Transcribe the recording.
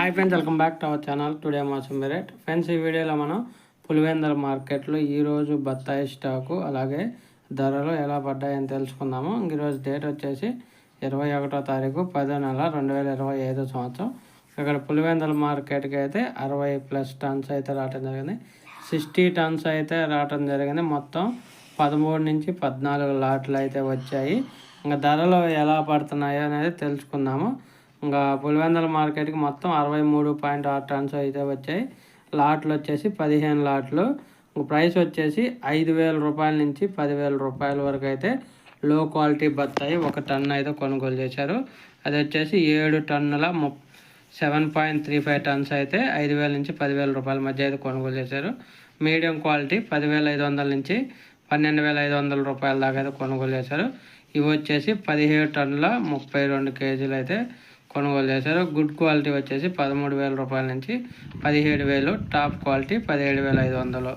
Hi friends, welcome back to our channel. Today మాసం rate friends, ఈ వీడియోలో మనం పులివెందుల మార్కెట్లో ఈరోజు బత్తాయి స్టాకు అలాగే ధరలు ఎలా పడ్డాయని తెలుసుకుందాము. ఈరోజు డేట్ వచ్చేసి 21వ తారీఖు 10వ నెల 2025 సంవత్సరం. ఇక్కడ పులివెందుల మార్కెట్కి అయితే 60+ టన్స్ అయితే రావడం జరిగింది. 60 టన్స్ అయితే రావడం జరిగింది. మొత్తం 13 నుంచి 14 లాట్లు అయితే వచ్చాయి. ఇంకా ధరలు ఎలా పడుతున్నాయో అనేది తెలుసుకుందాము. ఇంకా పులివెందుల మార్కెట్కి మొత్తం 63.6 టన్స్ అయితే వచ్చాయి. లాట్లు వచ్చేసి 15 లాట్లు. ప్రైస్ వచ్చేసి 5,000 రూపాయల నుంచి 10,000 రూపాయల వరకు అయితే లో క్వాలిటీ బత్తాయి 1 టన్ను అయితే కొనుగోలు చేశారు. అది వచ్చేసి 7 టన్నుల 7.35 టన్స్ అయితే 5,000 నుంచి 10,000 రూపాయల మధ్య అయితే కొనుగోలు చేశారు. మీడియం క్వాలిటీ 10,500 నుంచి 12,500 రూపాయల దాకా అయితే కొనుగోలు చేశారు. ఇవి వచ్చేసి 17 టన్నుల 32 కేజీలు అయితే కొనుగోలు చేశారు. గుడ్ క్వాలిటీ వచ్చేసి 13,000 రూపాయల నుంచి 17,000, టాప్ క్వాలిటీ 17,500.